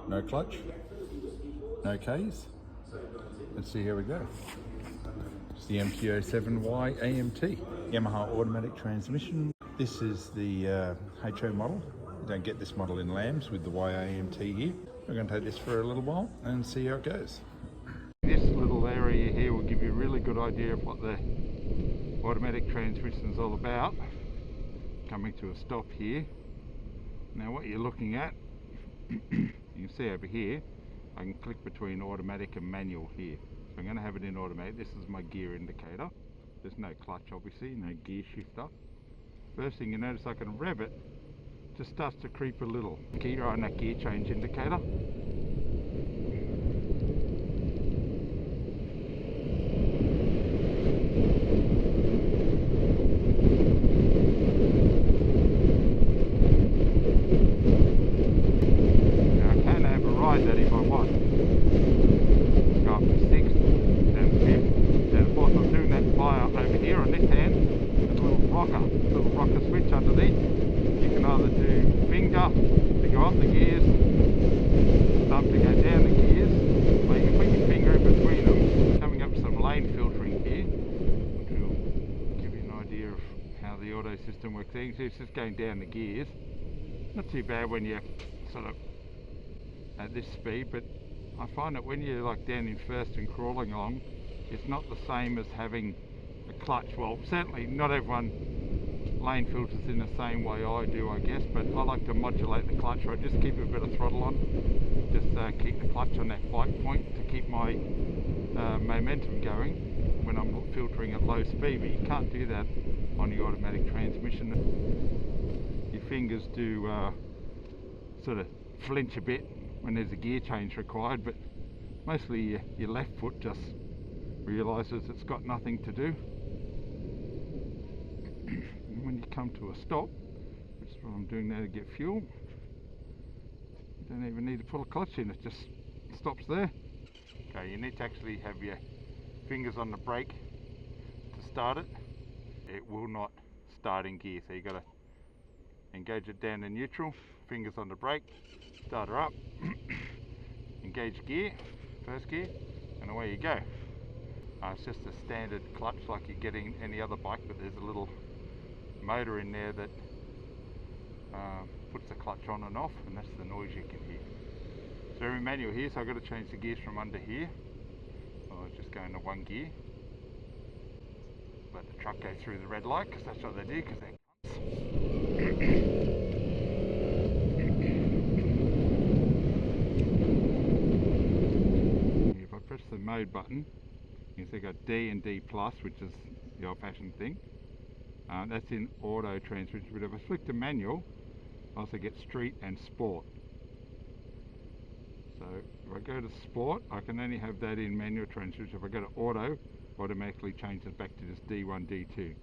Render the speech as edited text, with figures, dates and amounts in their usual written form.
no clutch, no keys. Let's see how we go. It's the MT-07 Y-AMT, Yamaha Automatic Transmission. This is the HO model. You don't get this model in lambs with the Y-AMT here. We're going to take this for a little while and see how it goes. This little area here will give you a really good idea of what the automatic transmission is all about. Coming to a stop here. Now what you're looking at, you can see over here, I can click between automatic and manual here. So I'm going to have it in automatic. This is my gear indicator. There's no clutch obviously, no gear shifter. First thing you notice, I can rev it, just starts to creep a little. Key right on that gear change indicator. That if I want, go up to 6th, then 5th, then of course I'm doing that via over here on this hand, there's a little rocker switch underneath. You can either do finger to go up the gears, thumb to go down the gears, or you can put your finger in between them. Coming up with some lane filtering here, which will give you an idea of how the auto system works. So you can see it's just going down the gears. Not too bad when you sort of at this speed, but I find that when you're like down in first and crawling along, it's not the same as having a clutch. Well, certainly not everyone lane filters in the same way I do, I guess, but I like to modulate the clutch. I just keep a bit of throttle on, just keep the clutch on that bite point to keep my momentum going when I'm filtering at low speed, but you can't do that on the automatic transmission. Your fingers do sort of flinch a bit when there's a gear change required, but mostly your left foot just realises it's got nothing to do. And when you come to a stop, which is what I'm doing now to get fuel, you don't even need to pull a clutch in, it just stops there. Okay, you need to actually have your fingers on the brake to start it. It will not start in gear, so you've got to engage it down to neutral, fingers on the brake, start her up, engage gear, first gear, and away you go. It's just a standard clutch like you get in any other bike, but there's a little motor in there that puts the clutch on and off, and that's the noise you can hear. So every manual here, so I've got to change the gears from under here. I'll just go into one gear. Let the truck go through the red light, because that's what they do, because they're if I press the mode button, you can see I've got D and D plus, which is the old-fashioned thing. That's in auto transmission, but if I flick to manual, I also get street and sport. So if I go to sport, I can only have that in manual transmission. If I go to auto, automatically changes back to just D1, D2.